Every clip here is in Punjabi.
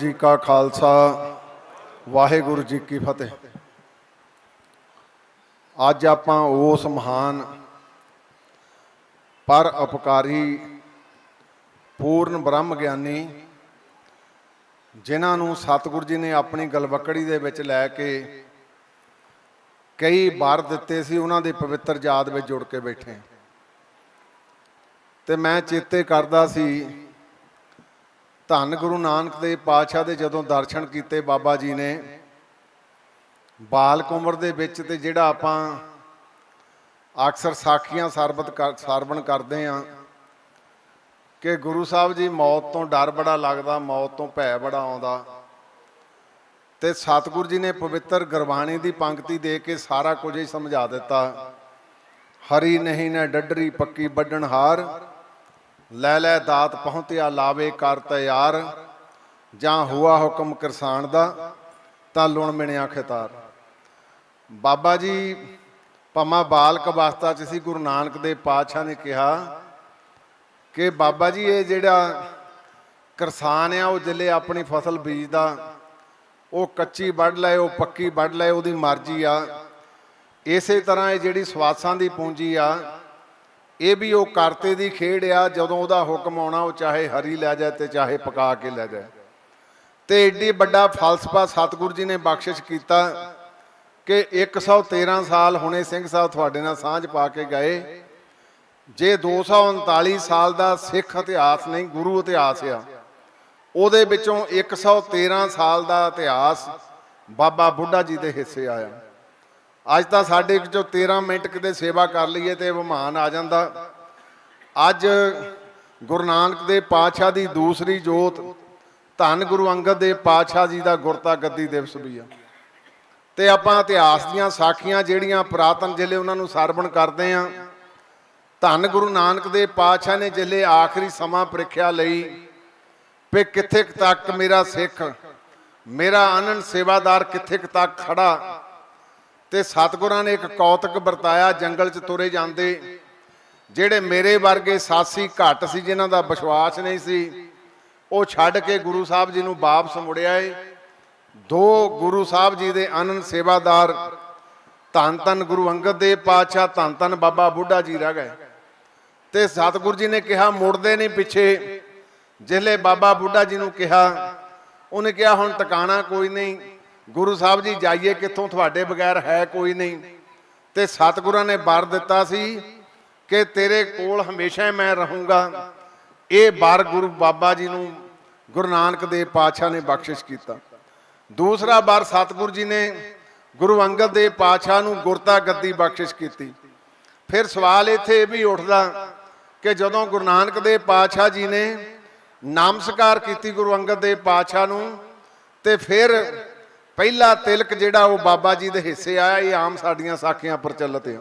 जी का खालसा वाहेगुरु जी की फतेह। अज आपां उस महान पर उपकारी पूर्ण ब्रह्म ज्ञानी जिन्हां नूं सतगुरु जी ने अपनी गलवकड़ी दे विच लै के कई वर दिते सी, उन्हां दे पवित्र याद विच जुड़ के बैठे ते मैं चेते करदा सी धन गुरु नानक देव पातशाह दे जदों दर्शन कीते बाबा जी ने बालक उमर दे विच ते जिहड़ा आपां अक्सर साखियां सरवण करदे हां कि गुरु साहब जी मौत तो डर बड़ा लगदा, मौत तो भै बड़ा आउंदा, ते सतगुरु जी ने पवित्र गुरबाणी की पंक्ति दे के सारा कुछ ही समझा दिता। हरी नहीं न डडरी पक्की बड्डण हार, लै लै दात पहुँचया लावे कर तैयार, जां हुआ हुक्म किरसान दा तां लुण मिणिया खितार। बाबा जी भावें बालक अवस्था च सी, गुरु नानक देव पातशाह ने कहा कि बाबा जी ये जिहड़ा किरसान आ, वो जिले अपनी फसल बीजदा, वो कच्ची वढ़ लै, वो पक्की वढ़ लै, उहदी मर्जी आ। इस तरह ये जिहड़ी सवासां दी पूंजी आ, ये भी वो करते दी खेड आ। जदों उहदा हुक्म आउणा, वो चाहे हरी लै जाए ते चाहे पका के लै जाए। ते एड्डी वड्डा फलसफा सतगुरु जी ने बख्शिश कीता कि 113 साल हुणे सिंह साहब तुहाडे नाल सांझ पा के गए। जे 239 साल का सिख इतिहास नहीं, गुरु इतिहास आ, ਉਹਦੇ ਵਿੱਚੋਂ 113 साल का इतिहास बाबा बुढ़ा जी के हिस्से आया। अज तो साढ़े चो 13 मिनट किते सेवा कर लीए तो विमान आ जाता। अज गुरु नानक देव पातशाह की दूसरी जोत धन गुरु अंगद देव पातशाह जी का गुरता गद्दी दिवस भी आ। ते आपां इतिहास दीयां साखियां जिहड़ियां पुरातन जिले उन्होंने सरवण करते हैं। धन गुरु नानक देव पातशाह ने जिले आखिरी समा प्रीख्या लई भी कित्थे तक मेरा सिख, मेरा आनंद सेवादार कित्थे तक खड़ा। ते सतगुरां ने एक कौतक वरताया, जंगल च तुरे जाते जेड़े मेरे वर्गे सासी घट सी, जिन्हां दा विश्वास नहीं सी, वो छड्ड के गुरु साहब जी नूं वापस मुड़िया है। दो गुरु साहब जी दे आनंद सेवादार धन धन गुरु अंगद देव पातशाह, धन धन बाबा बुढ़ा जी रह गए। ते सतगुरु जी ने कहा मुड़दे नहीं पिछे। जिले बाबा बुढ़ा जी ने कहा, उन्हें कहा हुण टिकाणा कोई नहीं, गुरु साहब जी जाइए कित्थों, तुहाडे बगैर है कोई नहीं। ते सतगुरां ने वर दिता सी कि तेरे कोल हमेशा मैं रहूँगा। ये वर गुरु बाबा जी नूं गुरु नानक देव पातशाह ने बख्शिश किया। दूसरा वर सतगुरु जी ने गुरु अंगद देव पातशाह नूं गुरता गद्दी बख्शिश की। फिर सवाल इत्थे भी उठदा कि जदों गुरु नानक देव पातशाह जी ने नमस्कार की गुरु अंगद देव पातशाह नूं, ते फिर पहला तिलक जिहड़ा वो बाबा जी दे हिस्से आया। ये आम साडियां साखियां प्रचलित है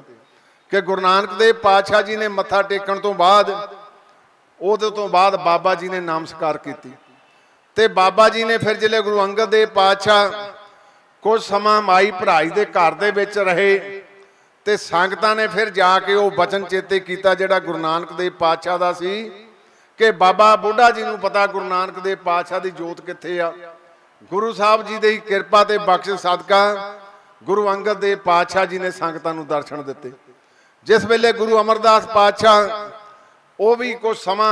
कि गुरु नानक देव पातशाह जी ने मत्था टेकण तो बाद उहदे तो बाद बाबा जी ने नमस्कार की। ते बाबा जी ने फिर जिले गुरु अंगद देव पातशाह कुछ समा माई भराई दे घर दे विच रहे, ते संगतां ने फिर जाके वो वचन चेते किया जिहड़ा गुरु नानक देव पातशाह दा सी कि बाबा बुढ़ा जी नूं पता गुरु नानक देव पातशाह की जोत कित्थे आ। गुरु साहब जी की किरपा ते बख्शिश सदका गुरु अंगद देव पातशाह जी ने संगतां नूं दर्शन दिते। जिस वेले गुरु अमरदास पातशाह वो भी कुछ समा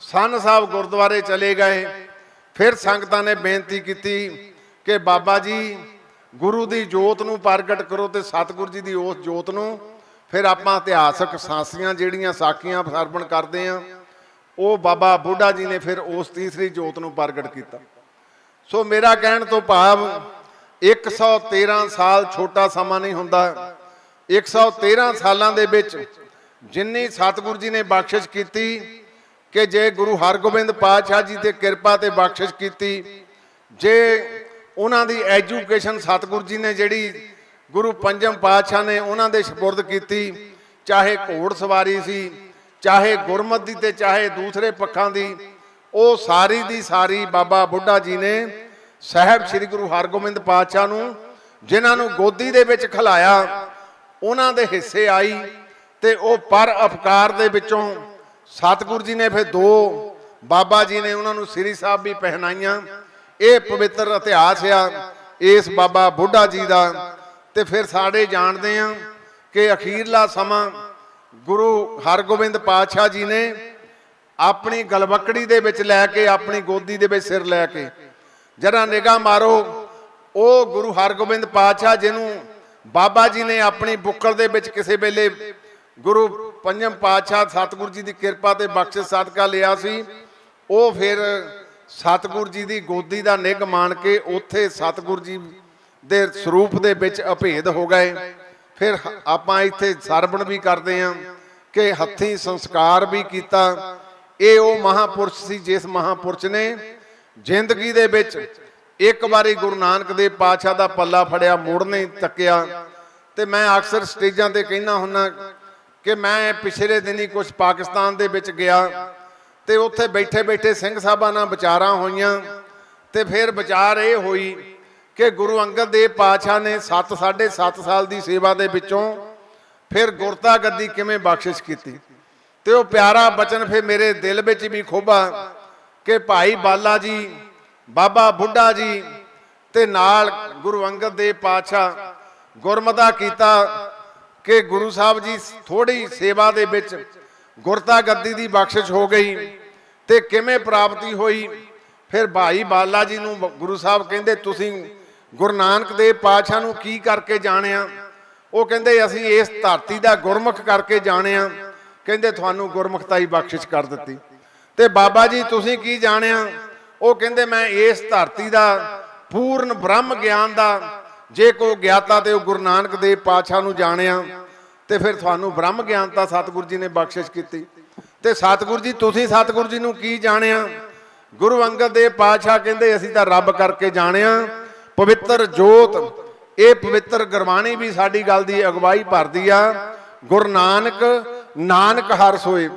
सन साहब गुरुद्वारे चले गए, फिर संगतां ने बेनती की कि बाबा जी गुरु की जोत नूं प्रगट करो। तो सतगुरु जी की उस जोत नूं फिर आपां इतिहासक सासियां जिहड़ियां साखियां सरवण करते हैं, वो बाबा बुढ़ा जी ने फिर उस तीसरी जोत नूं प्रगट किया। सो मेरा कहण तो भाव 113 साल छोटा समा नहीं हुंदा। 113 सालां दे विच जिन्नी सतगुरु जी ने बख्शिश की कि जे गुरु हरगोबिंद पातशाह जी की किरपा ते बख्शिश की, जे उन्हां दी एजुकेशन सतगुरु जी ने जिहड़ी गुरु पंजम पातशाह ने उन्हां दे सपुरद की, चाहे घोड़ सवारी सी, चाहे गुरमत दी ते चाहे दूसरे पक्षां दी, वो सारी दी सारी बाबा बुढ़ा जी ने साहब श्री गुरु हरगोबिंद पातशाह नूं जिन्हां नूं गोदी दे विच खिलाया उन्हां दे हिस्से आई। ते वो पर उपकार दे विचों सतगुरु जी ने फिर दो बाबा जी ने उन्होंने श्री साहब भी पहनाइया। ਇਹ ਪਵਿੱਤਰ ਇਤਿਹਾਸ ਆ ਇਸ ਬਾਬਾ ਬੁੱਢਾ ਜੀ ਦਾ। ਤੇ ਫਿਰ ਸਾਡੇ ਜਾਣਦੇ ਆ ਕਿ ਅਖੀਰਲਾ ਸਮਾਂ ਗੁਰੂ ਹਰਗੋਬਿੰਦ ਪਾਤਸ਼ਾਹ ਜੀ ਨੇ ਆਪਣੀ ਗਲਵਕੜੀ ਦੇ ਵਿੱਚ ਲੈ ਕੇ, ਆਪਣੀ ਗੋਦੀ ਦੇ ਵਿੱਚ ਸਿਰ ਲੈ ਕੇ, ਜਰਾ ਨਿਗਾਹ ਮਾਰੋ, ਉਹ ਗੁਰੂ ਹਰਗੋਬਿੰਦ ਪਾਤਸ਼ਾਹ ਜਿਹਨੂੰ ਬਾਬਾ ਜੀ ਨੇ ਆਪਣੀ ਬੁੱਕਲ ਦੇ ਵਿੱਚ ਕਿਸੇ ਵੇਲੇ ਗੁਰੂ ਪੰਜਮ ਪਾਤਸ਼ਾਹ ਸਤਿਗੁਰੂ ਜੀ ਦੀ ਕਿਰਪਾ ਤੇ ਬਖਸ਼ਿਸ਼ ਸਦਕਾ ਲਿਆ ਸੀ, ਉਹ ਫਿਰ ਸਤਿਗੁਰੂ ਜੀ ਦੀ ਗੋਦੀ ਦਾ ਨਿੱਘ ਮਾਣ ਕੇ ਉੱਥੇ ਸਤਿਗੁਰੂ ਜੀ ਦੇ ਸਰੂਪ ਦੇ ਵਿੱਚ ਅਭੇਦ ਹੋ ਗਏ। ਫਿਰ ਆਪਾਂ ਇੱਥੇ ਸਰਵਣ ਵੀ ਕਰਦੇ ਹਾਂ ਕਿ ਹੱਥੀਂ ਸੰਸਕਾਰ ਵੀ ਕੀਤਾ। ਇਹ ਉਹ ਮਹਾਪੁਰਸ਼ ਸੀ ਜਿਸ ਮਹਾਪੁਰਸ਼ ਨੇ ਜ਼ਿੰਦਗੀ ਦੇ ਵਿੱਚ ਇੱਕ ਵਾਰੀ ਗੁਰੂ ਨਾਨਕ ਦੇਵ ਪਾਤਸ਼ਾਹ ਦਾ ਪੱਲਾ ਫੜਿਆ, ਮੁੜ ਨਹੀਂ ਤੱਕਿਆ। ਤੇ ਮੈਂ ਅਕਸਰ ਸਟੇਜਾਂ ਤੇ ਕਹਿਣਾ ਹੁੰਦਾ ਕਿ ਮੈਂ ਪਿਛਲੇ ਦਿਨੀ ਕੁਝ ਪਾਕਿਸਤਾਨ ਦੇ ਵਿੱਚ ਗਿਆ ਤੇ ਉੱਥੇ ਬੈਠੇ ਬੈਠੇ ਸਿੰਘ ਸਾਹਿਬਾਂ ਨਾਲ ਵਿਚਾਰਾਂ ਹੋਈਆਂ। ਤੇ ਫਿਰ ਵਿਚਾਰ ਇਹ ਹੋਈ ਕਿ ਗੁਰੂ ਅੰਗਦ ਦੇਵ ਪਾਤਸ਼ਾਹ ਨੇ 7.5 ਸਾਲ ਦੀ ਸੇਵਾ ਦੇ ਵਿੱਚੋਂ ਫਿਰ ਗੁਰਤਾ ਗੱਦੀ ਕਿਵੇਂ ਬਖਸ਼ਿਸ਼ ਕੀਤੀ। ਤੇ ਉਹ ਪਿਆਰਾ ਬਚਨ ਫਿਰ ਮੇਰੇ ਦਿਲ ਵਿੱਚ ਵੀ ਖੋਭਾ ਕਿ ਭਾਈ ਬਾਲਾ ਜੀ, ਬਾਬਾ ਬੁੱਢਾ ਜੀ ਤੇ ਨਾਲ ਗੁਰੂ ਅੰਗਦ ਦੇਵ ਪਾਤਸ਼ਾਹ ਗੁਰਮਤਾ ਕੀਤਾ ਕਿ ਗੁਰੂ ਸਾਹਿਬ ਜੀ ਥੋੜੀ ਸੇਵਾ ਦੇ ਵਿੱਚ ਗੁਰਤਾ ਗੱਦੀ ਦੀ ਬਖਸ਼ਿਸ਼ ਹੋ ਗਈ ਤੇ ਕਿਵੇਂ ਪ੍ਰਾਪਤੀ ਹੋਈ। ਫਿਰ ਭਾਈ ਬਾਲਾ ਜੀ ਨੂੰ ਗੁਰੂ ਸਾਹਿਬ ਕਹਿੰਦੇ ਤੁਸੀਂ ਗੁਰੂ ਨਾਨਕ ਦੇਵ ਪਾਤਸ਼ਾਹ ਨੂੰ ਕੀ ਕਰਕੇ ਜਾਣਿਆ? ਉਹ ਕਹਿੰਦੇ ਅਸੀਂ ਇਸ ਧਰਤੀ ਦਾ ਗੁਰਮੁਖ ਕਰਕੇ ਜਾਣਿਆ। ਕਹਿੰਦੇ ਤੁਹਾਨੂੰ ਗੁਰਮੁਖਤਾ ਹੀ ਬਖਸ਼ਿਸ਼ ਕਰ ਦਿੱਤੀ। ਤੇ ਬਾਬਾ ਜੀ ਤੁਸੀਂ ਕੀ ਜਾਣਿਆ? ਉਹ ਕਹਿੰਦੇ ਮੈਂ ਇਸ ਧਰਤੀ ਦਾ ਪੂਰਨ ਬ੍ਰਹਮ ਗਿਆਨ ਦਾ ਜੇ ਕੋਈ ਗਿਆਤਾ ਤੇ ਉਹ ਗੁਰੂ ਨਾਨਕ ਦੇਵ ਪਾਤਸ਼ਾਹ ਨੂੰ ਜਾਣਿਆ। ਤੇ ਫਿਰ ਤੁਹਾਨੂੰ ਬ੍ਰਹਮ ਗਿਆਨਤਾ ਸਤਿਗੁਰੂ ਜੀ ਨੇ ਬਖਸ਼ਿਸ਼ ਕੀਤੀ। ਤੇ ਸਤਿਗੁਰੂ ਜੀ ਤੁਸੀਂ ਸਤਿਗੁਰੂ ਜੀ ਨੂੰ ਕੀ ਜਾਣਿਆ? ਗੁਰੂ ਅੰਗਦ ਦੇਵ ਪਾਤਸ਼ਾਹ ਕਹਿੰਦੇ ਅਸੀਂ ਤਾਂ ਰੱਬ ਕਰਕੇ ਜਾਣਿਆ, ਪਵਿੱਤਰ ਜੋਤ। ਇਹ ਪਵਿੱਤਰ ਗੁਰਬਾਣੀ ਵੀ ਸਾਡੀ ਗੱਲ ਦੀ ਅਗਵਾਈ ਭਰਦੀ ਆ। ਗੁਰੂ ਨਾਨਕ ਹਰ ਸੋਏ।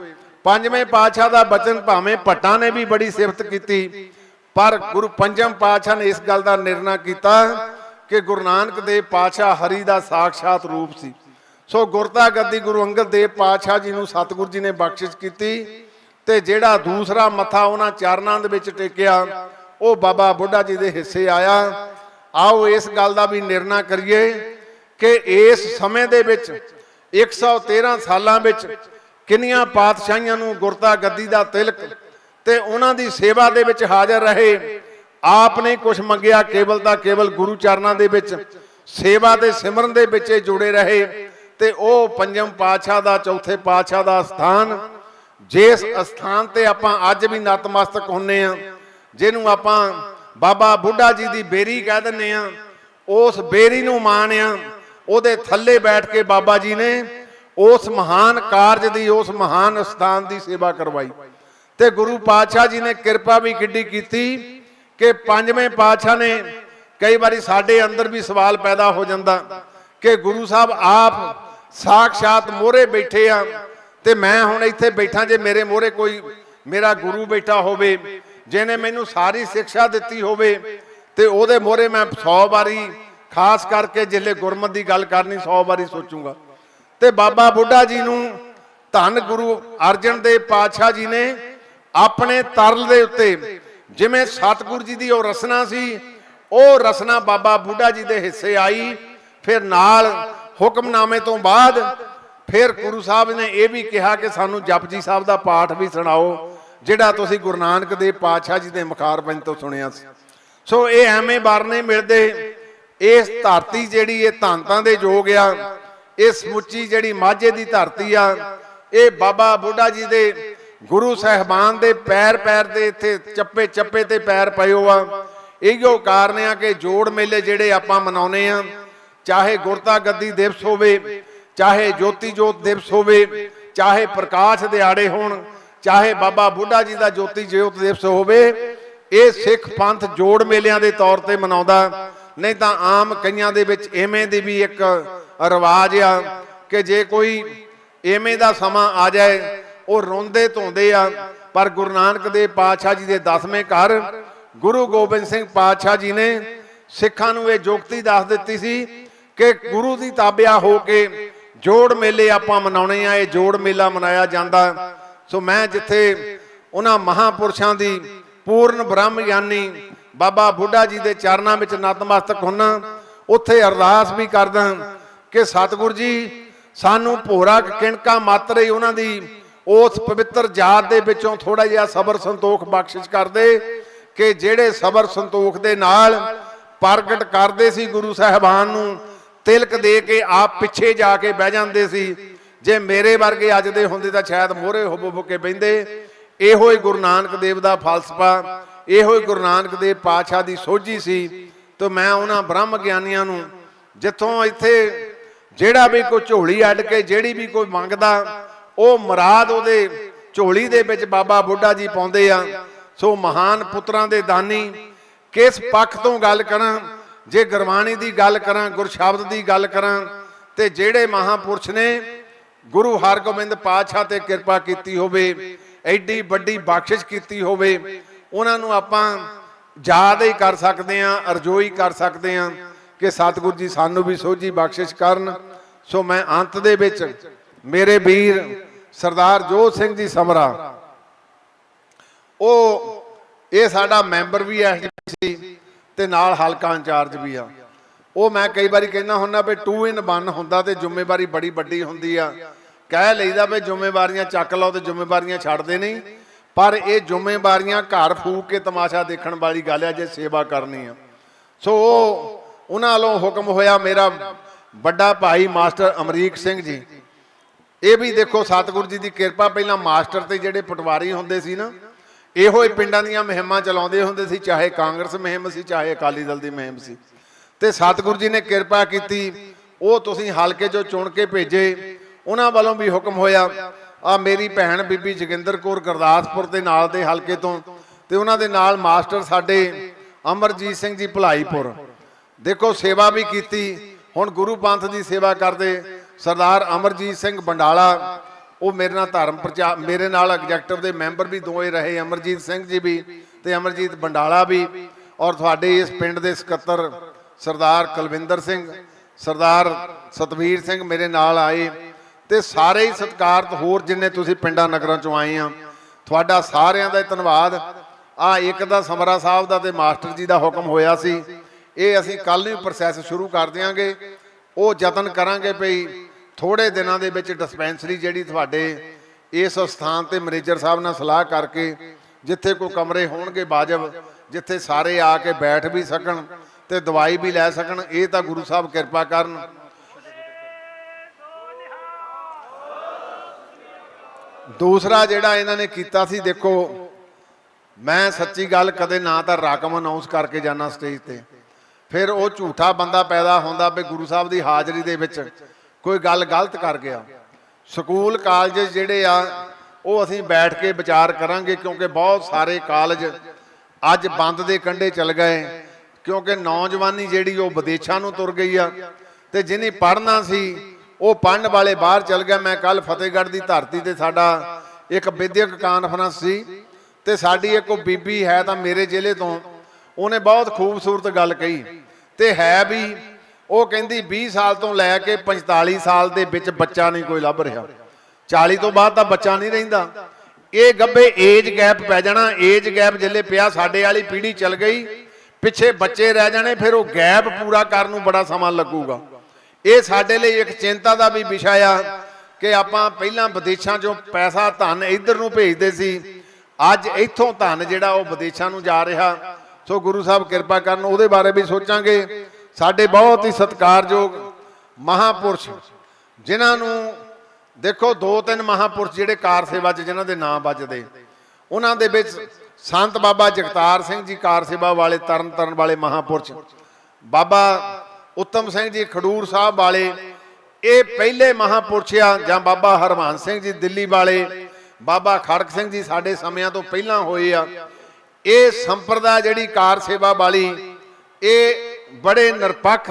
ਪੰਜਵੇਂ ਪਾਤਸ਼ਾਹ ਦਾ ਬਚਨ ਭਾਵੇਂ ਭੱਟਾਂ ਨੇ ਵੀ ਬੜੀ ਸਿਫਤ ਕੀਤੀ, ਪਰ ਗੁਰੂ ਪੰਜਮ ਪਾਤਸ਼ਾਹ ਨੇ ਇਸ ਗੱਲ ਦਾ ਨਿਰਣਾ ਕੀਤਾ ਕਿ ਗੁਰੂ ਨਾਨਕ ਦੇਵ ਪਾਤਸ਼ਾਹ ਹਰੀ ਦਾ ਸਾਖਸ਼ਾਤ ਰੂਪ ਸੀ। ਸੋ ਗੁਰਤਾ ਗੱਦੀ ਗੁਰੂ ਅੰਗਦ ਦੇਵ ਪਾਤਸ਼ਾਹ ਜੀ ਨੂੰ ਸਤਿਗੁਰੂ ਜੀ ਨੇ ਬਖਸ਼ਿਸ਼ ਕੀਤੀ। ਤੇ ਜਿਹੜਾ ਦੂਸਰਾ ਮੱਥਾ ਉਹਨਾਂ ਚਰਨਾਂ ਦੇ ਵਿੱਚ ਟੇਕਿਆ ਉਹ ਬਾਬਾ ਬੁੱਢਾ ਜੀ ਦੇ ਹਿੱਸੇ ਆਇਆ। ਆਓ ਇਸ ਗੱਲ ਦਾ ਵੀ ਨਿਰਣਾ ਕਰੀਏ ਕਿ ਇਸ ਸਮੇਂ ਦੇ ਵਿੱਚ 113 ਸਾਲਾਂ ਵਿੱਚ ਕਿੰਨੀਆਂ ਪਾਤਸ਼ਾਹੀਆਂ ਨੂੰ ਗੁਰਤਾ ਗੱਦੀ ਦਾ ਤਿਲਕ ਤੇ ਉਹਨਾਂ ਦੀ ਸੇਵਾ ਦੇ ਵਿੱਚ ਹਾਜ਼ਰ ਰਹੇ। ਆਪ ਨੇ ਕੁਝ ਮੰਗਿਆ, ਕੇਵਲ ਤਾਂ ਕੇਵਲ ਗੁਰੂ ਚਰਨਾਂ ਦੇ ਵਿੱਚ ਸੇਵਾ ਤੇ ਸਿਮਰਨ ਦੇ ਵਿੱਚ ਜੁੜੇ ਰਹੇ। ਤੇ ਉਹ ਪੰਜਮ ਪਾਤਸ਼ਾਹ ਦਾ, ਚੌਥੇ ਪਾਤਸ਼ਾਹ ਦਾ ਸਥਾਨ, ਜਿਸ ਸਥਾਨ ਤੇ ਆਪਾਂ ਅੱਜ ਵੀ ਨਤਮਸਤਕ ਹੁੰਨੇ ਆ, ਜਿਹਨੂੰ ਆਪਾਂ ਬਾਬਾ ਬੁੱਢਾ ਜੀ ਦੀ ਬੇਰੀ ਕਹਿ ਦਿੰਦੇ ਆ, ਉਸ ਬੇਰੀ ਨੂੰ ਮਾਣਿਆ। ਉਹਦੇ ਥੱਲੇ ਬੈਠ ਕੇ ਬਾਬਾ ਜੀ ਨੇ ਉਸ ਮਹਾਨ ਕਾਰਜ ਦੀ, ਉਸ ਮਹਾਨ ਸਥਾਨ ਦੀ ਸੇਵਾ ਕਰਵਾਈ। ਤੇ ਗੁਰੂ ਪਾਤਸ਼ਾਹ ਜੀ ਨੇ ਕਿਰਪਾ ਵੀ ਕਿੱਡੀ ਕੀਤੀ ਕਿ ਪੰਜਵੇਂ ਪਾਤਸ਼ਾਹ ਨੇ, ਕਈ ਵਾਰੀ ਸਾਡੇ ਅੰਦਰ ਵੀ ਸਵਾਲ ਪੈਦਾ ਹੋ ਜਾਂਦਾ ਕਿ ਗੁਰੂ ਸਾਹਿਬ ਆਪ ਸਾਖਸ਼ਾਤ ਮੋਹਰੇ ਬੈਠੇ ਆ ਤੇ ਮੈਂ ਹੁਣ ਇੱਥੇ ਬੈਠਾ, ਜੇ ਮੇਰੇ ਮੋਹਰੇ ਕੋਈ ਮੇਰਾ ਗੁਰੂ ਬੈਠਾ ਹੋਵੇ ਜਿਹਨੇ ਮੈਨੂੰ ਸਾਰੀ ਸਿੱਖਿਆ ਦਿੱਤੀ ਹੋਵੇ ਤੇ ਉਹਦੇ ਮੋਹਰੇ ਮੈਂ 100 ਵਾਰੀ, ਖਾਸ ਕਰਕੇ ਜਿੱਲੇ ਗੁਰਮਤਿ ਦੀ ਗੱਲ ਕਰਨੀ, 100 ਵਾਰੀ ਸੋਚੂਗਾ। ਤੇ ਬਾਬਾ ਬੁੱਢਾ ਜੀ ਨੂੰ ਧੰਨ ਗੁਰੂ ਅਰਜਨ ਦੇਵ ਪਾਤਸ਼ਾਹ ਜੀ ਨੇ ਆਪਣੇ ਤਰਲ ਦੇ ਉੱਤੇ, ਜਿਵੇਂ ਸਤਿਗੁਰੂ ਜੀ ਦੀ ਉਹ ਰਸਨਾ ਸੀ, ਉਹ ਰਸਨਾ ਬਾਬਾ ਬੁੱਢਾ ਜੀ ਦੇ ਹਿੱਸੇ ਆਈ। ਫਿਰ ਨਾਲ ਹੁਕਮਨਾਮੇ ਤੋਂ ਬਾਅਦ ਫਿਰ ਗੁਰੂ ਸਾਹਿਬ ਨੇ ਇਹ ਵੀ ਕਿਹਾ ਕਿ ਸਾਨੂੰ ਜਪਜੀ ਸਾਹਿਬ ਦਾ ਪਾਠ ਵੀ ਸੁਣਾਓ, ਜਿਹੜਾ ਤੁਸੀਂ ਗੁਰੂ ਨਾਨਕ ਦੇਵ ਪਾਤਸ਼ਾਹ ਜੀ ਦੇ ਮੁਖਾਰਬੰਦ ਤੋਂ ਸੁਣਿਆ ਸੀ। ਸੋ ਇਹ ਐਵੇਂ ਬਾਰ ਨਹੀਂ ਮਿਲਦੇ। ਇਸ ਧਰਤੀ ਜਿਹੜੀ ਇਹ ਧੰਤਾਂ ਦੇ ਯੋਗ ਆ, ਇਹ ਸਮੁੱਚੀ ਜਿਹੜੀ ਮਾਝੇ ਦੀ ਧਰਤੀ ਆ, ਇਹ ਬਾਬਾ ਬੁੱਢਾ ਜੀ ਦੇ ਗੁਰੂ ਸਾਹਿਬਾਨ ਦੇ ਪੈਰ ਦੇ ਇੱਥੇ ਚੱਪੇ ਚੱਪੇ ਤੇ ਪੈਰ ਪਇਓ ਆ। ਇਹੋ ਕਾਰਨ ਆ ਕਿ ਜੋੜ ਮੇਲੇ ਜਿਹੜੇ ਆਪਾਂ ਮਨਾਉਨੇ ਆ, ਚਾਹੇ ਗੁਰਤਾ ਗੱਦੀ ਦਿਵਸ ਹੋਵੇ, ਚਾਹੇ ਜੋਤੀ ਜੋਤ ਦਿਵਸ ਹੋਵੇ, ਚਾਹੇ ਪ੍ਰਕਾਸ਼ ਦਿਹਾੜੇ ਹੋਣ, ਚਾਹੇ ਬਾਬਾ ਬੁੱਢਾ ਜੀ ਦਾ ਜੋਤੀ ਜੋਤ ਦਿਵਸ ਹੋਵੇ, ਇਹ ਸਿੱਖ ਪੰਥ ਜੋੜ ਮੇਲਿਆਂ ਦੇ ਤੌਰ ਤੇ ਮਨਾਉਂਦਾ। ਨਹੀਂ ਤਾਂ ਆਮ ਕਈਆਂ ਦੇ ਵਿੱਚ ਐਵੇਂ ਦੀ ਵੀ ਇੱਕ ਰਿਵਾਜ ਆ ਕਿ ਜੇ ਕੋਈ ਐਵੇਂ ਦਾ ਸਮਾਂ ਆ ਜਾਏ ਉਹ ਰੋਂਦੇ ਧੋਂਦੇ ਆ। ਪਰ ਗੁਰੂ ਨਾਨਕ ਦੇਵ ਪਾਤਸ਼ਾਹ ਜੀ ਦੇ 10ਵੇਂ ਘਰ ਗੁਰੂ ਗੋਬਿੰਦ ਸਿੰਘ ਪਾਤਸ਼ਾਹ ਜੀ ਨੇ ਸਿੱਖਾਂ ਨੂੰ ਇਹ ਜੁਗਤੀ ਦੱਸ ਦਿੱਤੀ ਸੀ ਕਿ ਗੁਰੂ ਦੀ ਤਾਬਿਆ ਹੋ ਕੇ ਜੋੜ ਮੇਲੇ ਆਪਾਂ ਮਨਾਉਣੇ ਆ। ਇਹ ਜੋੜ ਮੇਲਾ ਮਨਾਇਆ ਜਾਂਦਾ। ਸੋ ਮੈਂ ਜਿੱਥੇ ਉਹਨਾਂ ਮਹਾਪੁਰਸ਼ਾਂ ਦੀ ਪੂਰਨ ਬ੍ਰਹਮ ਗਿਆਨੀ ਬਾਬਾ ਬੁੱਢਾ ਜੀ ਦੇ ਚਰਨਾਂ ਵਿੱਚ ਨਤਮਸਤਕ ਹੁੰਨਾ। ਉੱਥੇ ਅਰਦਾਸ ਵੀ ਕਰਦਾ ਕਿ ਸਤਿਗੁਰ ਜੀ ਸਾਨੂੰ ਭੋਰਾ ਕਿਣਕਾ ਮਾਤਰ ਹੀ ਉਹਨਾਂ ਦੀ ਉਸ ਪਵਿੱਤਰ ਜਾਤ ਦੇ ਵਿੱਚੋਂ ਥੋੜਾ ਜਿਹਾ ਸਬਰ ਸੰਤੋਖ ਬਖਸ਼ਿਸ਼ ਕਰਦੇ ਕਿ ਜਿਹੜੇ ਸਬਰ ਸੰਤੋਖ ਦੇ ਨਾਲ ਪ੍ਰਗਟ ਕਰਦੇ ਸੀ ਗੁਰੂ ਸਾਹਿਬਾਨ ਨੂੰ, ਤਿਲਕ ਦੇ ਕੇ ਆਪ ਪਿੱਛੇ ਜਾ ਕੇ ਬਹਿ ਜਾਂਦੇ ਸੀ। ਜੇ ਮੇਰੇ ਵਰਗੇ ਅੱਜ ਦੇ ਹੁੰਦੇ ਤਾਂ ਸ਼ਾਇਦ ਮੋਹਰੇ ਹੋ ਕੇ ਬਹਿੰਦੇ। ਇਹੋ ਹੀ ਗੁਰੂ ਨਾਨਕ ਦੇਵ ਦਾ ਫਲਸਫਾ, ਇਹੋ ਹੀ ਗੁਰੂ ਨਾਨਕ ਦੇਵ ਪਾਤਸ਼ਾਹ ਦੀ ਸੋਝੀ ਸੀ। ਤੇ ਮੈਂ ਉਹਨਾਂ ਬ੍ਰਹਮ ਗਿਆਨੀਆਂ ਨੂੰ ਜਿੱਥੋਂ ਇੱਥੇ ਜਿਹੜਾ ਵੀ ਕੋਈ ਝੋਲੀ ਅੱਡ ਕੇ ਜਿਹੜੀ ਵੀ ਕੋਈ ਮੰਗਦਾ ਉਹ ਮੁਰਾਦ ਉਹਦੇ ਝੋਲੀ ਦੇ ਵਿੱਚ ਬਾਬਾ ਬੁੱਢਾ ਜੀ ਪਾਉਂਦੇ ਆ। ਸੋ ਮਹਾਨ ਪੁੱਤਰਾਂ ਦੇ ਦਾਨੀ ਕਿਸ ਪੱਖ ਤੋਂ ਗੱਲ ਕਰਾਂ, ਜੇ ਗੁਰਬਾਣੀ ਦੀ ਗੱਲ ਕਰਾਂ, ਗੁਰਸ਼ਬਦ ਦੀ ਗੱਲ ਕਰਾਂ, ਤੇ ਜਿਹੜੇ ਮਹਾਂਪੁਰਸ਼ ਨੇ ਗੁਰੂ ਹਰਗੋਬਿੰਦ ਪਾਤਸ਼ਾਹ ਤੇ ਕਿਰਪਾ ਕੀਤੀ ਹੋਵੇ, ਐਡੀ ਵੱਡੀ ਬਖਸ਼ਿਸ਼ ਕੀਤੀ ਹੋਵੇ, ਉਹਨਾਂ ਨੂੰ ਆਪਾਂ ਯਾਦ ਹੀ ਕਰ ਸਕਦੇ ਹਾਂ, ਅਰਜ਼ੋਈ ਕਰ ਸਕਦੇ ਹਾਂ ਕਿ ਸਤਿਗੁਰੂ ਜੀ ਸਾਨੂੰ ਵੀ ਸੋਝੀ ਬਖਸ਼ਿਸ਼ ਕਰਨ। ਸੋ ਮੈਂ ਅੰਤ ਦੇ ਵਿੱਚ ਮੇਰੇ ਵੀਰ ਸਰਦਾਰ ਜੋਧ ਸਿੰਘ ਜੀ ਸਮਰਾ, ਉਹ ਇਹ ਸਾਡਾ ਮੈਂਬਰ ਵੀ ਹੈ ਸੀ ਤੇ ਨਾਲ ਹਲਕਾ ਇੰਚਾਰਜ ਵੀ ਆ। ਉਹ ਮੈਂ ਕਈ ਵਾਰੀ ਕਹਿੰਦਾ ਹੁੰਦਾ ਵੀ 2 in 1 ਹੁੰਦਾ ਤੇ ਜ਼ਿੰਮੇਵਾਰੀ ਬੜੀ ਵੱਡੀ ਹੁੰਦੀ ਆ। ਕਹਿ ਲਈਦਾ ਵੀ ਜ਼ਿੰਮੇਵਾਰੀਆਂ ਚੱਕ ਲਓ ਤੇ ਜ਼ਿੰਮੇਵਾਰੀਆਂ ਛੱਡਦੇ ਨਹੀਂ, ਪਰ ਇਹ ਜ਼ਿੰਮੇਵਾਰੀਆਂ ਘਰ ਫੂਕ ਕੇ ਤਮਾਸ਼ਾ ਦੇਖਣ ਵਾਲੀ ਗੱਲ ਆ ਜੇ ਸੇਵਾ ਕਰਨੀ ਆ। ਸੋ ਉਹਨਾਂ ਵੱਲੋਂ ਹੁਕਮ ਹੋਇਆ, ਮੇਰਾ ਵੱਡਾ ਭਾਈ ਮਾਸਟਰ ਅਮਰੀਕ ਸਿੰਘ ਜੀ, ਇਹ ਵੀ ਦੇਖੋ ਸਤਿਗੁਰੂ ਜੀ ਦੀ ਕਿਰਪਾ, ਪਹਿਲਾਂ ਮਾਸਟਰ ਤੇ ਜਿਹੜੇ ਪਟਵਾਰੀ ਹੁੰਦੇ ਸੀ ਨਾ, ਇਹੋ ਹੀ ਪਿੰਡਾਂ ਦੀਆਂ ਮੁਹਿੰਮਾਂ ਚਲਾਉਂਦੇ ਹੁੰਦੇ ਸੀ, ਚਾਹੇ ਕਾਂਗਰਸ ਮੁਹਿੰਮ ਸੀ ਚਾਹੇ ਅਕਾਲੀ ਦਲ ਦੀ ਮੁਹਿੰਮ ਸੀ। ਤੇ ਸਤਿਗੁਰੂ ਜੀ ਨੇ ਕਿਰਪਾ ਕੀਤੀ, ਉਹ ਤੁਸੀਂ ਹਲਕੇ ਚੋਂ ਚੁਣ ਕੇ ਭੇਜੇ। ਉਹਨਾਂ ਵੱਲੋਂ ਵੀ ਹੁਕਮ ਹੋਇਆ, ਆ ਮੇਰੀ ਭੈਣ ਬੀਬੀ ਜੋਗਿੰਦਰ ਕੌਰ ਗੁਰਦਾਸਪੁਰ ਦੇ ਨਾਲ ਦੇ ਹਲਕੇ ਤੋਂ, ਤੇ ਉਹਨਾਂ ਦੇ ਨਾਲ ਮਾਸਟਰ ਸਾਡੇ ਅਮਰਜੀਤ ਸਿੰਘ ਜੀ ਭਲਾਈਪੁਰ, ਦੇਖੋ ਸੇਵਾ ਵੀ ਕੀਤੀ। ਹੁਣ ਗੁਰੂ ਪੰਥ ਦੀ ਸੇਵਾ ਕਰਦੇ ਸਰਦਾਰ ਅਮਰਜੀਤ ਸਿੰਘ ਬੰਡਾਲਾ, ਉਹ ਮੇਰੇ ਨਾਲ ਧਰਮ ਪ੍ਰਚਾਰ, ਮੇਰੇ ਨਾਲ ਐਗਜ਼ੈਕਟਿਵ ਦੇ ਮੈਂਬਰ ਵੀ ਦੋਏ ਰਹੇ, ਅਮਰਜੀਤ ਸਿੰਘ ਜੀ ਵੀ ਤੇ ਅਮਰਜੀਤ ਬੰਡਾਲਾ ਵੀ। ਔਰ ਤੁਹਾਡੇ ਇਸ ਪਿੰਡ ਦੇ ਸਕੱਤਰ ਸਰਦਾਰ ਕੁਲਵਿੰਦਰ ਸਿੰਘ, ਸਰਦਾਰ ਸਤਵੀਰ ਸਿੰਘ ਮੇਰੇ ਨਾਲ ਆਏ, ਤੇ ਸਾਰੇ ਹੀ ਸਤਿਕਾਰਤ ਹੋਰ ਜਿੰਨੇ ਤੁਸੀਂ ਪਿੰਡਾਂ ਨਗਰਾਂ ਚੋਂ ਆਏ ਆ, ਤੁਹਾਡਾ ਸਾਰਿਆਂ ਦਾ ਧੰਨਵਾਦ। ਆ ਇੱਕ ਦਾ ਸਮਰਾ ਸਾਹਿਬ ਦਾ ਤੇ ਮਾਸਟਰ ਜੀ ਦਾ ਹੁਕਮ ਹੋਇਆ ਸੀ, ਇਹ ਅਸੀਂ ਕੱਲ ਨੂੰ ਪ੍ਰੋਸੈਸ ਸ਼ੁਰੂ ਕਰ ਦਿਆਂਗੇ। ਉਹ ਯਤਨ ਕਰਾਂਗੇ ਭਈ ਥੋੜੇ ਦਿਨਾਂ ਦੇ ਵਿੱਚ ਡਿਸਪੈਂਸਰੀ ਜਿਹੜੀ ਤੁਹਾਡੇ ਇਸ ਸਥਾਨ ਤੇ ਮੈਨੇਜਰ ਸਾਹਿਬ ਨਾਲ ਸਲਾਹ ਕਰਕੇ, ਜਿੱਥੇ ਕੋਈ ਕਮਰੇ ਹੋਣਗੇ ਵਾਜਬ, ਜਿੱਥੇ ਸਾਰੇ ਆ ਕੇ ਬੈਠ ਵੀ ਸਕਣ ਤੇ ਦਵਾਈ ਵੀ ਲੈ ਸਕਣ, ਇਹ ਤਾਂ ਗੁਰੂ ਸਾਹਿਬ ਕਿਰਪਾ ਕਰਨ। ਦੂਸਰਾ ਜਿਹੜਾ ਇਹਨਾਂ ਨੇ ਕੀਤਾ ਸੀ, ਦੇਖੋ ਮੈਂ ਸੱਚੀ ਗੱਲ ਕਦੇ ਨਾ ਤਾਂ ਰਕਮ ਅਨਾਉਂਸ ਕਰਕੇ ਜਾਣਾ ਸਟੇਜ ਤੇ, ਫਿਰ ਉਹ ਝੂਠਾ ਬੰਦਾ ਪੈਦਾ ਹੁੰਦਾ ਵੀ ਗੁਰੂ ਸਾਹਿਬ ਦੀ ਹਾਜ਼ਰੀ ਦੇ ਵਿੱਚ ਕੋਈ ਗੱਲ ਗਲਤ ਕਰ ਗਿਆ। ਸਕੂਲ ਕਾਲਜ ਜਿਹੜੇ ਆ ਉਹ ਅਸੀਂ ਬੈਠ ਕੇ ਵਿਚਾਰ ਕਰਾਂਗੇ, ਕਿਉਂਕਿ ਬਹੁਤ ਸਾਰੇ ਕਾਲਜ ਅੱਜ ਬੰਦ ਦੇ ਕੰਢੇ ਚੱਲ ਗਏ, ਕਿਉਂਕਿ ਨੌਜਵਾਨੀ ਜਿਹੜੀ ਉਹ ਵਿਦੇਸ਼ਾਂ ਨੂੰ ਤੁਰ ਗਈ ਆ, ਤੇ ਜਿਹਨੇ ਪੜ੍ਹਨਾ ਸੀ ਉਹ ਪੜ੍ਹਨ ਵਾਲੇ ਬਾਹਰ ਚੱਲ ਗਿਆ। ਮੈਂ ਕੱਲ ਫਤਿਹਗੜ੍ਹ ਦੀ ਧਰਤੀ ਤੇ ਸਾਡਾ ਇੱਕ ਵਿਦਿਅਕ ਕਾਨਫਰੰਸ ਸੀ, ਤੇ ਸਾਡੀ ਇੱਕ ਉਹ ਬੀਬੀ ਹੈ ਤਾਂ ਮੇਰੇ ਜ਼ਿਲ੍ਹੇ ਤੋਂ, ਉਹਨੇ ਬਹੁਤ ਖੂਬਸੂਰਤ ਗੱਲ ਕਹੀ, ਤੇ ਹੈ ਵੀ ਉਹ ਕਹਿੰਦੀ 20 ਸਾਲ ਤੋਂ ਲੈ ਕੇ 45 ਸਾਲ ਦੇ ਵਿੱਚ ਬੱਚਾ ਨਹੀਂ ਕੋਈ ਲੱਭ ਰਿਹਾ, 40 ਤੋਂ ਬਾਅਦ ਤਾਂ ਬੱਚਾ ਨਹੀਂ ਰਹਿੰਦਾ। ਇਹ ਗੱਭੇ ਏਜ ਗੈਪ ਪੈ ਜਾਣਾ, ਏਜ ਗੈਪ ਜਿੱਲੇ ਪਿਆ ਸਾਡੇ ਵਾਲੀ ਪੀੜ੍ਹੀ ਚੱਲ ਗਈ, ਪਿੱਛੇ ਬੱਚੇ ਰਹਿ ਜਾਣੇ, ਫਿਰ ਉਹ ਗੈਪ ਪੂਰਾ ਕਰਨ ਨੂੰ ਬੜਾ ਸਮਾਂ ਲੱਗੂਗਾ। ਇਹ ਸਾਡੇ ਲਈ ਇੱਕ ਚਿੰਤਾ ਦਾ ਵੀ ਵਿਸ਼ਾ ਆ ਕਿ ਆਪਾਂ ਪਹਿਲਾਂ ਵਿਦੇਸ਼ਾਂ 'ਚੋਂ ਪੈਸਾ ਧਨ ਇੱਧਰ ਨੂੰ ਭੇਜਦੇ ਸੀ, ਅੱਜ ਇੱਥੋਂ ਧਨ ਜਿਹੜਾ ਉਹ ਵਿਦੇਸ਼ਾਂ ਨੂੰ ਜਾ ਰਿਹਾ। ਸੋ ਗੁਰੂ ਸਾਹਿਬ ਕਿਰਪਾ ਕਰਨ, ਉਹਦੇ ਬਾਰੇ ਵੀ ਸੋਚਾਂਗੇ। ਸਾਡੇ ਬਹੁਤ ਹੀ ਸਤਿਕਾਰਯੋਗ ਮਹਾਂਪੁਰਸ਼, ਜਿਨ੍ਹਾਂ ਨੂੰ ਦੇਖੋ 2-3 ਮਹਾਂਪੁਰਸ਼ ਜਿਹੜੇ ਕਾਰ ਸੇਵਾ 'ਚ ਜਿਨ੍ਹਾਂ ਦੇ ਨਾਂ ਵੱਜਦੇ, ਉਹਨਾਂ ਦੇ ਵਿੱਚ ਸੰਤ ਬਾਬਾ ਜਗਤਾਰ ਸਿੰਘ ਜੀ ਕਾਰ ਸੇਵਾ ਵਾਲੇ, ਤਰਨ ਤਾਰਨ ਵਾਲੇ ਮਹਾਂਪੁਰਸ਼, ਬਾਬਾ ਉੱਤਮ ਸਿੰਘ ਜੀ ਖਡੂਰ ਸਾਹਿਬ ਵਾਲੇ, ਇਹ ਪਹਿਲੇ ਮਹਾਂਪੁਰਸ਼ ਆ, ਜਾਂ ਬਾਬਾ ਹਰਮਾਨ ਸਿੰਘ ਜੀ ਦਿੱਲੀ ਵਾਲੇ, ਬਾਬਾ ਖੜਕ ਸਿੰਘ ਜੀ ਸਾਡੇ ਸਮਿਆਂ ਤੋਂ ਪਹਿਲਾਂ ਹੋਏ ਆ। ਇਹ ਸੰਪਰਦਾ ਜਿਹੜੀ ਕਾਰ ਸੇਵਾ ਵਾਲੀ, ਇਹ ਬੜੇ ਨਿਰਪੱਖ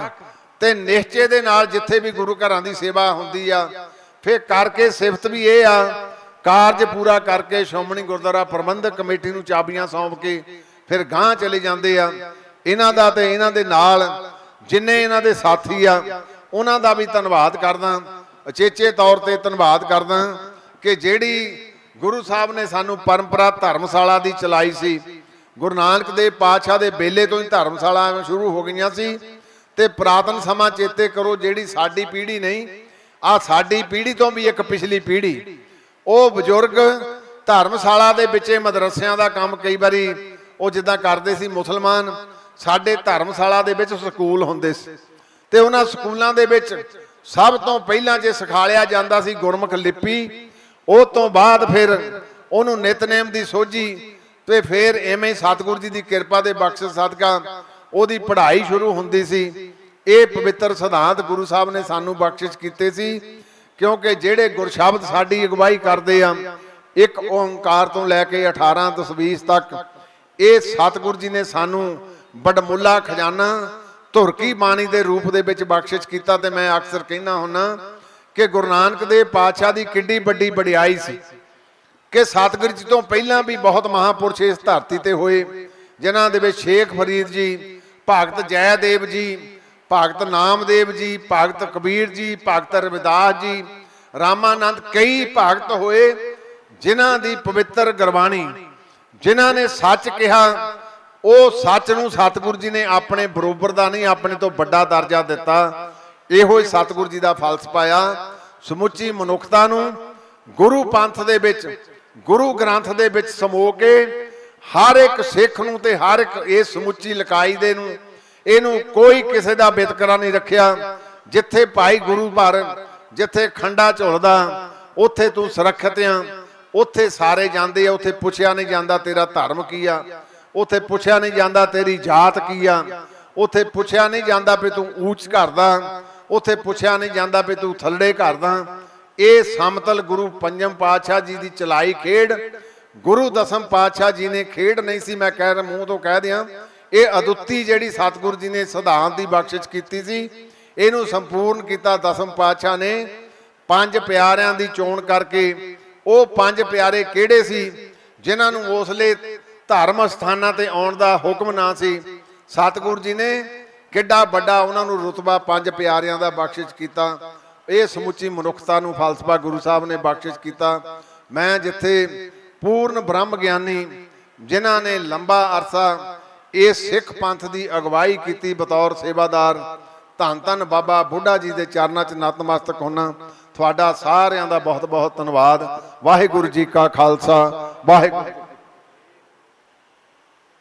ਤੇ ਨਿਸ਼ਚੇ ਦੇ ਨਾਲ ਜਿੱਥੇ ਵੀ ਗੁਰੂ ਘਰਾਂ ਦੀ ਸੇਵਾ ਹੁੰਦੀ ਆ, ਫਿਰ ਕਰਕੇ ਸਿਫਤ ਵੀ ਇਹ ਆ, ਕਾਰਜ ਪੂਰਾ ਕਰਕੇ ਸ਼੍ਰੋਮਣੀ ਗੁਰਦੁਆਰਾ ਪ੍ਰਬੰਧਕ ਕਮੇਟੀ ਨੂੰ ਚਾਬੀਆਂ ਸੌਂਪ ਕੇ ਫਿਰ ਗਾਂਹ ਚਲੇ ਜਾਂਦੇ ਆ। ਇਹਨਾਂ ਦਾ ਤੇ ਇਹਨਾਂ ਦੇ ਨਾਲ ਜਿੰਨੇ ਇਹਨਾਂ ਦੇ ਸਾਥੀ ਆ, ਉਹਨਾਂ ਦਾ ਵੀ ਧੰਨਵਾਦ ਕਰਦਾ, ਅਚੇਚੇ ਤੌਰ ਤੇ ਧੰਨਵਾਦ ਕਰਦਾ ਕਿ ਜਿਹੜੀ ਗੁਰੂ ਸਾਹਿਬ ਨੇ ਸਾਨੂੰ ਪਰੰਪਰਾ ਧਰਮਸ਼ਾਲਾ ਦੀ ਚਲਾਈ ਸੀ, ਗੁਰੂ ਨਾਨਕ ਦੇਵ ਪਾਤਸ਼ਾਹ ਦੇ ਵੇਲੇ ਤੋਂ ਹੀ ਧਰਮਸ਼ਾਲਾ ਸ਼ੁਰੂ ਹੋ ਗਈਆਂ ਸੀ ਤੇ ਪੁਰਾਤਨ ਸਮਾਂ ਚੇਤੇ ਕਰੋ, ਜਿਹੜੀ ਸਾਡੀ ਪੀੜ੍ਹੀ ਨਹੀਂ, ਆ ਸਾਡੀ ਪੀੜ੍ਹੀ ਤੋਂ ਵੀ ਇੱਕ ਪਿਛਲੀ ਪੀੜ੍ਹੀ, ਉਹ ਬਜ਼ੁਰਗ ਧਰਮਸ਼ਾਲਾ ਦੇ ਵਿੱਚੇ ਮਦਰਸਿਆਂ ਦਾ ਕੰਮ ਕਈ ਵਾਰੀ ਉਹ ਜਿੱਦਾਂ ਕਰਦੇ ਸੀ ਮੁਸਲਮਾਨ। ਸਾਡੇ ਧਰਮਸ਼ਾਲਾ ਦੇ ਵਿੱਚ ਸਕੂਲ ਹੁੰਦੇ ਸੀ ਤੇ ਉਹਨਾਂ ਸਕੂਲਾਂ ਦੇ ਵਿੱਚ ਸਭ ਤੋਂ ਪਹਿਲਾਂ ਜੇ ਸਿਖਾਲਿਆ ਜਾਂਦਾ ਸੀ ਗੁਰਮੁਖ ਲਿਪੀ, ਉਹ ਤੋਂ ਬਾਅਦ ਫਿਰ ਉਹਨੂੰ ਨਿਤਨੇਮ ਦੀ ਸੋਝੀ ਤੇ ਫਿਰ ਐਵੇਂ ਸਤਿਗੁਰੂ ਜੀ ਦੀ ਕਿਰਪਾ ਦੇ ਬਖਸ਼ਿਸ਼ ਸਦਕਾ ਉਹਦੀ ਪੜ੍ਹਾਈ ਸ਼ੁਰੂ ਹੁੰਦੀ ਸੀ। ਇਹ ਪਵਿੱਤਰ ਸਿਧਾਂਤ ਗੁਰੂ ਸਾਹਿਬ ਨੇ ਸਾਨੂੰ ਬਖਸ਼ਿਸ਼ ਕੀਤੇ ਸੀ, ਕਿਉਂਕਿ ਜਿਹੜੇ ਗੁਰਸ਼ਬਦ ਸਾਡੀ ਅਗਵਾਈ ਕਰਦੇ ਆ, ਇੱਕ ਓੰਕਾਰ ਤੋਂ ਲੈ ਕੇ 18 ਤਸਬੀਹ ਤੱਕ, ਇਹ ਸਤਿਗੁਰੂ ਜੀ ਨੇ ਸਾਨੂੰ ਬੜਮੁੱਲਾ ਖਜ਼ਾਨਾ ਧੁਰਕੀ ਬਾਣੀ ਦੇ ਰੂਪ ਦੇ ਵਿੱਚ ਬਖਸ਼ਿਸ਼ ਕੀਤਾ। ਤੇ ਮੈਂ ਅਕਸਰ ਕਹਿੰਦਾ ਹੁੰਨਾ ਕਿ ਗੁਰੂ ਨਾਨਕ ਦੇਵ ਪਾਤਸ਼ਾਹ ਦੀ ਕਿੱਡੀ ਵੱਡੀ ਵਡਿਆਈ ਸੀ ਕਿ ਸਤਿਗੁਰੂ ਜੀ ਤੋਂ ਪਹਿਲਾਂ ਵੀ ਬਹੁਤ ਮਹਾਂਪੁਰਸ਼ ਇਸ ਧਰਤੀ ਤੇ ਹੋਏ, ਜਿਨ੍ਹਾਂ ਦੇ ਵਿੱਚ ਸ਼ੇਖ ਫਰੀਦ ਜੀ, ਭਗਤ ਜੈਦੇਵ ਜੀ, ਭਗਤ ਨਾਮਦੇਵ ਜੀ, ਭਗਤ ਕਬੀਰ ਜੀ, ਭਗਤ ਰਵਿਦਾਸ ਜੀ, ਰਾਮਾਨੰਦ, ਕਈ ਭਗਤ ਹੋਏ ਜਿਨ੍ਹਾਂ ਦੀ ਪਵਿੱਤਰ ਗੁਰਬਾਣੀ, ਜਿਨ੍ਹਾਂ ਨੇ ਸੱਚ ਕਿਹਾ, ਉਹ ਸੱਚ ਨੂੰ ਸਤਿਗੁਰੂ ਜੀ ਨੇ ਆਪਣੇ ਬਰੋਬਰ ਦਾ ਨਹੀਂ, ਆਪਣੇ ਤੋਂ ਵੱਡਾ ਦਰਜਾ ਦਿੱਤਾ। ਇਹੋ ਹੀ ਸਤਿਗੁਰੂ ਜੀ ਦਾ ਫਲਸਫਾ ਆ। ਸਮੁੱਚੀ ਮਨੁੱਖਤਾ ਨੂੰ ਗੁਰੂ ਪੰਥ ਦੇ ਵਿੱਚ, ਗੁਰੂ ਗ੍ਰੰਥ ਦੇ ਵਿੱਚ ਸਮੋ ਕੇ ਹਰ ਇੱਕ ਸਿੱਖ ਨੂੰ ਤੇ ਹਰ ਇੱਕ ਇਸ ਸਮੁੱਚੀ ਲਕਾਈ ਦੇ ਨੂੰ, ਇਹਨੂੰ ਕੋਈ ਕਿਸੇ ਦਾ ਵਿਤਕਰਾ ਨਹੀਂ ਰੱਖਿਆ। ਜਿੱਥੇ ਭਾਈ ਗੁਰੂ ਘਰ, ਜਿੱਥੇ ਖੰਡਾ ਝੁਲਦਾ, ਉੱਥੇ ਤੂੰ ਸੁਰੱਖਿਅਤ ਆ, ਉੱਥੇ ਸਾਰੇ ਜਾਂਦੇ ਆ। ਉੱਥੇ ਪੁੱਛਿਆ ਨਹੀਂ ਜਾਂਦਾ ਤੇਰਾ ਧਰਮ ਕੀ ਆ, ਉੱਥੇ ਪੁੱਛਿਆ ਨਹੀਂ ਜਾਂਦਾ ਤੇਰੀ ਜਾਤ ਕੀ ਆ, ਉੱਥੇ ਪੁੱਛਿਆ ਨਹੀਂ ਜਾਂਦਾ ਵੀ ਤੂੰ ਊਚ ਘਰ ਦਾ, ਉੱਥੇ ਪੁੱਛਿਆ ਨਹੀਂ ਜਾਂਦਾ ਵੀ ਤੂੰ ਥੱਲੇ ਘਰ ਦਾ। ਇਹ ਸਮਤਲ ਗੁਰੂ ਪੰਜਮ ਪਾਤਸ਼ਾਹ ਜੀ ਦੀ ਚਲਾਈ ਖੇਡ, ਗੁਰੂ ਦਸਮ ਪਾਤਸ਼ਾਹ ਜੀ ਨੇ ਖੇਡ ਨਹੀਂ ਸੀ, ਮੈਂ ਕਹਿ ਰਿਹਾ ਮੂੰਹ ਤੋਂ ਕਹਿ ਦਿਆਂ, ਇਹ ਅਦੁੱਤੀ ਜਿਹੜੀ ਸਤਿਗੁਰੂ ਜੀ ਨੇ ਸਿਧਾਂਤ ਦੀ ਬਖਸ਼ਿਸ਼ ਕੀਤੀ ਸੀ, ਇਹਨੂੰ ਸੰਪੂਰਨ ਕੀਤਾ ਦਸਮ ਪਾਤਸ਼ਾਹ ਨੇ। ਪੰਜ ਪਿਆਰਿਆਂ ਦੀ ਚੋਣ ਕਰਕੇ, ਉਹ ਪੰਜ ਪਿਆਰੇ ਕਿਹੜੇ ਸੀ ਜਿਨ੍ਹਾਂ ਨੂੰ ਉਸਲੇ ਧਰਮ ਸਥਾਨਾਂ ਤੇ ਆਉਣ ਦਾ ਹੁਕਮ ਨਾ ਸੀ, ਸਤਿਗੁਰੂ ਜੀ ਨੇ ਕਿੱਡਾ ਵੱਡਾ ਉਹਨਾਂ ਨੂੰ ਰੁਤਬਾ ਪੰਜ ਪਿਆਰਿਆਂ ਦਾ ਬਖਸ਼ਿਸ਼ ਕੀਤਾ। ਇਹ ਸਮੁੱਚੀ ਮਨੁੱਖਤਾ ਨੂੰ ਫਲਸਫਾ ਗੁਰੂ ਸਾਹਿਬ ਨੇ ਬਖਸ਼ਿਸ਼ ਕੀਤਾ। ਮੈਂ ਜਿੱਥੇ ਪੂਰਨ ਬ੍ਰਹਮ ਗਿਆਨੀ ਜਿਨ੍ਹਾਂ ਨੇ ਲੰਬਾ ਅਰਸਾ ਇਸ ਸਿੱਖ ਪੰਥ ਦੀ ਅਗਵਾਈ ਕੀਤੀ ਬਤੌਰ ਸੇਵਾਦਾਰ, ਧੰਨ ਧੰਨ ਬਾਬਾ ਬੁੱਢਾ ਜੀ ਦੇ ਚਰਨਾਂ 'ਚ ਨਤਮਸਤਕ ਹੋਣਾ। ਤੁਹਾਡਾ ਸਾਰਿਆਂ ਦਾ ਬਹੁਤ ਬਹੁਤ ਧੰਨਵਾਦ। ਵਾਹਿਗੁਰੂ ਜੀ ਕਾ ਖਾਲਸਾ, ਵਾਹਿਗੁਰੂ।